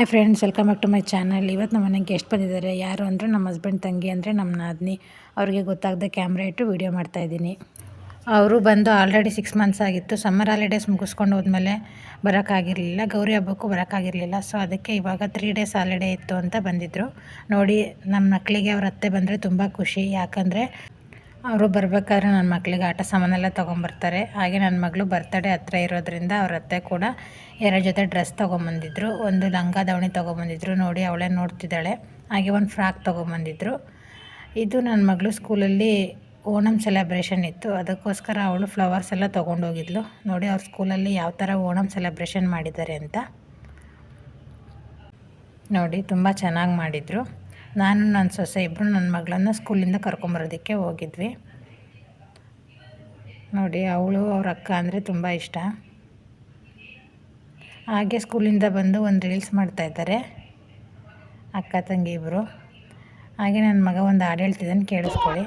Hi friends, welcome back to my channel. ಇವತ್ತು ನಮ್ಮ ಮನೆಗೆ ಗೆಸ್ಟ್ ಬಂದಿದ್ದಾರೆ. ಯಾರು ಅಂದರೆ ನಮ್ಮ ಹಸ್ಬೆಂಡ್ ತಂಗಿ, ಅಂದರೆ ನಮ್ಮ ನಾದಿನಿ. ಅವರಿಗೆ ಗೊತ್ತಾಗದೆ ಕ್ಯಾಮ್ರಾ ಇಟ್ಟು ವೀಡಿಯೋ ಮಾಡ್ತಾಯಿದ್ದೀನಿ. ಅವರು ಬಂದು ಆಲ್ರೆಡಿ 6 ಮಂತ್ಸ್ ಆಗಿತ್ತು. ಸಮ್ಮರ್ ಹಾಲಿಡೇಸ್ ಮುಗಿಸ್ಕೊಂಡು ಹೋದ್ಮೇಲೆ ಬರೋಕ್ಕಾಗಿರಲಿಲ್ಲ, ಗೌರಿ ಹಬ್ಬಕ್ಕೂ ಬರೋಕ್ಕಾಗಿರಲಿಲ್ಲ. ಸೊ ಅದಕ್ಕೆ ಇವಾಗ 3 ಡೇಸ್ ಹಾಲಿಡೇ ಇತ್ತು ಅಂತ ಬಂದಿದ್ದರು. ನೋಡಿ, ನಮ್ಮ ಮಕ್ಕಳಿಗೆ ಅವ್ರ ಅತ್ತೆ ಬಂದರೆ ತುಂಬ ಖುಷಿ. ಯಾಕಂದರೆ ಅವರು ಬರಬೇಕಾದ್ರೆ ನನ್ನ ಮಕ್ಕಳಿಗೆ ಆಟ ಸಾಮಾನೆಲ್ಲ ತೊಗೊಂಬರ್ತಾರೆ. ಹಾಗೆ ನನ್ನ ಮಗಳು ಬರ್ತಡೇ ಹತ್ರ ಇರೋದ್ರಿಂದ ಅವ್ರ ಅತ್ತೆ ಕೂಡ 2 ಜೊತೆ ಡ್ರೆಸ್ ತೊಗೊಂಬಂದಿದ್ರು. ಒಂದು ಲಂಗ ದಾವಣಿ ತೊಗೊಂಬಂದಿದ್ರು. ನೋಡಿ, ಅವಳೇ ನೋಡ್ತಿದ್ದಾಳೆ. ಹಾಗೆ ಒಂದು ಫ್ರಾಕ್ ತೊಗೊಂಬಂದಿದ್ರು. ಇದು ನನ್ನ ಮಗಳು ಸ್ಕೂಲಲ್ಲಿ ಓಣಂ ಸೆಲೆಬ್ರೇಷನ್ ಇತ್ತು, ಅದಕ್ಕೋಸ್ಕರ ಅವಳು ಫ್ಲವರ್ಸ್ ಎಲ್ಲ ತೊಗೊಂಡೋಗಿದ್ಲು. ನೋಡಿ, ಅವ್ರ ಸ್ಕೂಲಲ್ಲಿ ಯಾವ ಥರ ಓಣಂ ಸೆಲೆಬ್ರೇಷನ್ ಮಾಡಿದ್ದಾರೆ ಅಂತ. ನೋಡಿ, ತುಂಬ ಚೆನ್ನಾಗಿ ಮಾಡಿದರು. ನಾನು ನನ್ನ ಸೊಸೆ ಇಬ್ಬರು ನನ್ನ ಮಗಳನ್ನು ಸ್ಕೂಲಿಂದ ಕರ್ಕೊಂಬರೋದಕ್ಕೆ ಹೋಗಿದ್ವಿ. ನೋಡಿ, ಅವಳು ಅವ್ರ ಅಕ್ಕ ಅಂದರೆ ತುಂಬ ಇಷ್ಟ. ಹಾಗೆ ಸ್ಕೂಲಿಂದ ಬಂದು ಒಂದು ರೀಲ್ಸ್ ಮಾಡ್ತಾಯಿದ್ದಾರೆ ಅಕ್ಕ ತಂಗಿ ಇಬ್ಬರು. ಹಾಗೆ ನನ್ನ ಮಗ ಒಂದು ಹಾಡು ಹೇಳ್ತಿದ್ದಾನೆ, ಕೇಳಿಸ್ಕೊಳ್ಳಿ.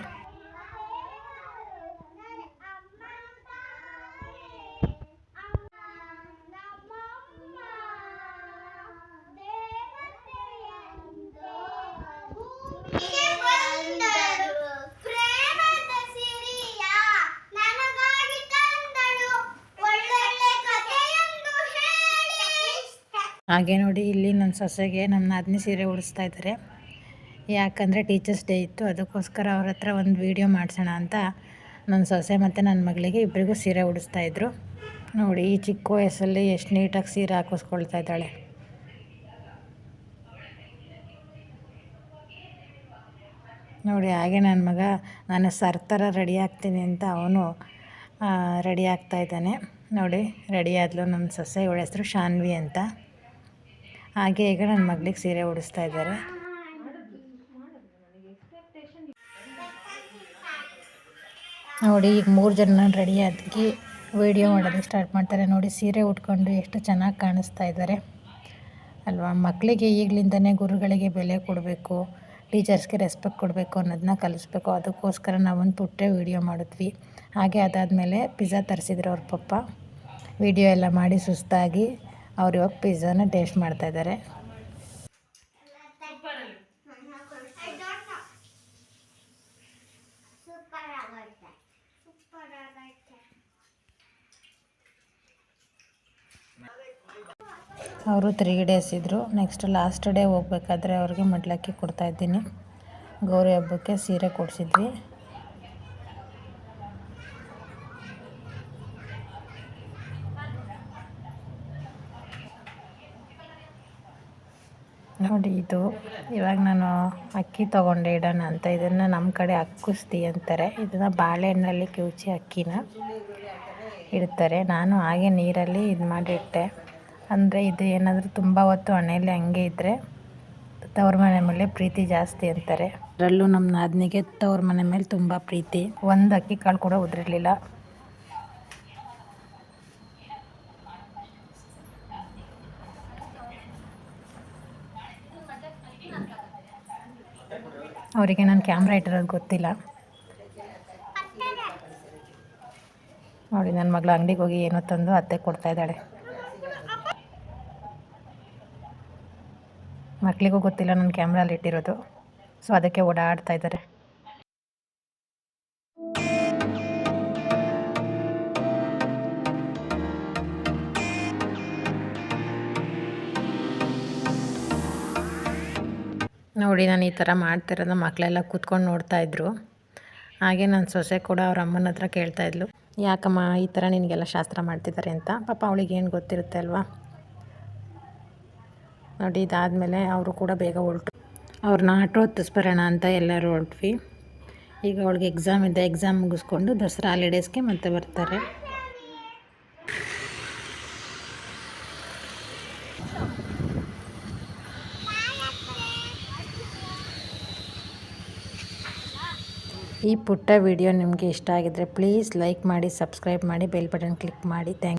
ಹಾಗೆ ನೋಡಿ, ಇಲ್ಲಿ ನನ್ನ ಸೊಸೆಗೆ ನಮ್ಮ ನಾದಿನಿ ಸೀರೆ ಉಡಿಸ್ತಾ ಇದ್ದಾರೆ. ಯಾಕಂದರೆ ಟೀಚರ್ಸ್ ಡೇ ಇತ್ತು, ಅದಕ್ಕೋಸ್ಕರ ಅವ್ರ ಹತ್ರ ಒಂದು ವೀಡಿಯೋ ಮಾಡಿಸೋಣ ಅಂತ ನನ್ನ ಸೊಸೆ ಮತ್ತು ನನ್ನ ಮಗಳಿಗೆ ಇಬ್ಬರಿಗೂ ಸೀರೆ ಉಡಿಸ್ತಾಯಿದ್ರು. ನೋಡಿ, ಈ ಚಿಕ್ಕ ವಯಸ್ಸಲ್ಲಿ ಎಷ್ಟು ನೀಟಾಗಿ ಸೀರೆ ಹಾಕಿಸ್ಕೊಳ್ತಾ ಇದ್ದಾಳೆ. ನೋಡಿ, ಹಾಗೆ ನನ್ನ ಮಗ ನಾನು ಸರ್ ಥರ ರೆಡಿ ಆಗ್ತೀನಿ ಅಂತ ಅವನು ರೆಡಿ ಆಗ್ತಾಯಿದ್ದಾನೆ. ನೋಡಿ, ರೆಡಿ ಆದಲು ನಮ್ಮ ಸೊಸೆ. ಇವಳ ಹೆಸರು ಶಾನ್ವಿ ಅಂತ. ಹಾಗೆ ಈಗ ನನ್ನ ಮಗಳಿಗೆ ಸೀರೆ ಉಡಿಸ್ತಾ ಇದ್ದಾರೆ. ನೋಡಿ, ಈಗ 3 ಜನ ರೆಡಿ ಆಗಿ ವೀಡಿಯೋ ಮಾಡೋದಕ್ಕೆ ಸ್ಟಾರ್ಟ್ ಮಾಡ್ತಾರೆ. ನೋಡಿ, ಸೀರೆ ಉಟ್ಕೊಂಡು ಎಷ್ಟು ಚೆನ್ನಾಗಿ ಕಾಣಿಸ್ತಾ ಇದ್ದಾರೆ ಅಲ್ವಾ. ಮಕ್ಕಳಿಗೆ ಈಗಲಿಂದನೇ ಗುರುಗಳಿಗೆ ಬೆಲೆ ಕೊಡಬೇಕು, ಟೀಚರ್ಸ್ಗೆ ರೆಸ್ಪೆಕ್ಟ್ ಕೊಡಬೇಕು ಅನ್ನೋದನ್ನ ಕಲಿಸ್ಬೇಕು. ಅದಕ್ಕೋಸ್ಕರ ನಾವೊಂದು ಪುಟ್ಟ ವೀಡಿಯೋ ಮಾಡಿದ್ವಿ. ಹಾಗೆ ಅದಾದಮೇಲೆ ಪಿಜ್ಜಾ ತರಿಸಿದ್ರು ಅವ್ರ ಪಪ್ಪ. ವೀಡಿಯೋ ಎಲ್ಲ ಮಾಡಿ ಸುಸ್ತಾಗಿ ಅವ್ರು ಇವಾಗ ಪಿಜ್ಜಾನ ಟೇಸ್ಟ್ ಮಾಡ್ತಾಯಿದ್ದಾರೆ. ಅವರು 3 ಡೇಸ್ ಇದ್ದರು. ನೆಕ್ಸ್ಟ್ ಲಾಸ್ಟ್ ಡೇ ಹೋಗ್ಬೇಕಾದ್ರೆ ಅವ್ರಿಗೆ ಮಡ್ಲಕ್ಕಿ ಕೊಡ್ತಾಯಿದ್ದೀನಿ. ಗೌರಿ ಹಬ್ಬಕ್ಕೆ ಸೀರೆ ಕೊಡಿಸಿದ್ವಿ. ನೋಡಿ, ಇದು ಇವಾಗ ನಾನು ಅಕ್ಕಿ ತೊಗೊಂಡೆ ಇಡೋಣ ಅಂತ. ಇದನ್ನು ನಮ್ಮ ಕಡೆ ಅಕ್ಕುಸ್ತಿ ಅಂತಾರೆ. ಇದನ್ನು ಬಾಳೆಹಣ್ಣಲ್ಲಿ ಕಿವುಚಿ ಅಕ್ಕಿನ ಇಡ್ತಾರೆ. ನಾನು ಹಾಗೆ ನೀರಲ್ಲಿ ಇದು ಮಾಡಿಟ್ಟೆ. ಅಂದರೆ ಇದು ಏನಾದರೂ ತುಂಬ ಹೊತ್ತು ಹಣೆಯಲ್ಲಿ ಹಂಗೆ ಇದ್ದರೆ ತವ್ರ ಮನೆ ಮೇಲೆ ಪ್ರೀತಿ ಜಾಸ್ತಿ ಅಂತಾರೆ. ಅದರಲ್ಲೂ ನಮ್ಮ ನಾದಿನಿಗೆ ತವ್ರ ಮನೆ ಮೇಲೆ ತುಂಬ ಪ್ರೀತಿ. ಒಂದು ಅಕ್ಕಿ ಕಾಳು ಕೂಡ ಉದುರಿರಲಿಲ್ಲ. ಅವರಿಗೆ ನಾನು ಕ್ಯಾಮ್ರಾ ಇಟ್ಟಿರೋದು ಗೊತ್ತಿಲ್ಲ. ನೋಡಿ, ನನ್ನ ಮಗಳು ಅಂಗಡಿಗೆ ಹೋಗಿ ಏನೋ ತಂದು ಅತ್ತೆ ಕೊಡ್ತಾ ಇದ್ದಾಳೆ. ಮಕ್ಕಳಿಗೂ ಗೊತ್ತಿಲ್ಲ ನಾನು ಕ್ಯಾಮ್ರಲ್ಲಿ ಇಟ್ಟಿರೋದು, ಸೊ ಅದಕ್ಕೆ ಓಡಾಡ್ತಾ ಇದ್ದಾರೆ. ನೋಡಿ, ನಾನು ಈ ಥರ ಮಾಡ್ತಿರೋದು ಮಕ್ಕಳೆಲ್ಲ ಕೂತ್ಕೊಂಡು ನೋಡ್ತಾಯಿದ್ರು. ಹಾಗೆ ನನ್ನ ಸೊಸೆ ಕೂಡ ಅವ್ರ ಅಮ್ಮನ ಹತ್ರ ಕೇಳ್ತಾಯಿದ್ಲು, ಯಾಕಮ್ಮ ಈ ಥರ ನಿನಗೆಲ್ಲ ಶಾಸ್ತ್ರ ಮಾಡ್ತಿದ್ದಾರೆ ಅಂತ. ಪಾಪ ಅವಳಿಗೆ ಏನು ಗೊತ್ತಿರುತ್ತೆ ಅಲ್ವಾ. ನೋಡಿ, ಇದಾದಮೇಲೆ ಅವರು ಕೂಡ ಬೇಗ ಹೊರಟು ಅವ್ರನ್ನ ಆಟೋ ಹತ್ತಿಸ್ಬರೋಣ ಅಂತ ಎಲ್ಲರೂ ಹೊರಟ್ವಿ. ಈಗ ಅವಳಿಗೆ ಎಕ್ಸಾಮ್ ಇದೆ, ಎಕ್ಸಾಮ್ ಮುಗಿಸ್ಕೊಂಡು ದಸರಾ ಹಾಲಿಡೇಸ್ಗೆ ಮತ್ತೆ ಬರ್ತಾರೆ. ಈ ಪುಟ್ಟ ವಿಡಿಯೋ ನಿಮಗೆ ಇಷ್ಟ ಆಗಿದ್ದರೆ ಪ್ಲೀಸ್ ಲೈಕ್ ಮಾಡಿ, ಸಬ್ಸ್ಕ್ರೈಬ್ ಮಾಡಿ, ಬೆಲ್ ಬಟನ್ ಕ್ಲಿಕ್ ಮಾಡಿ. Thank you.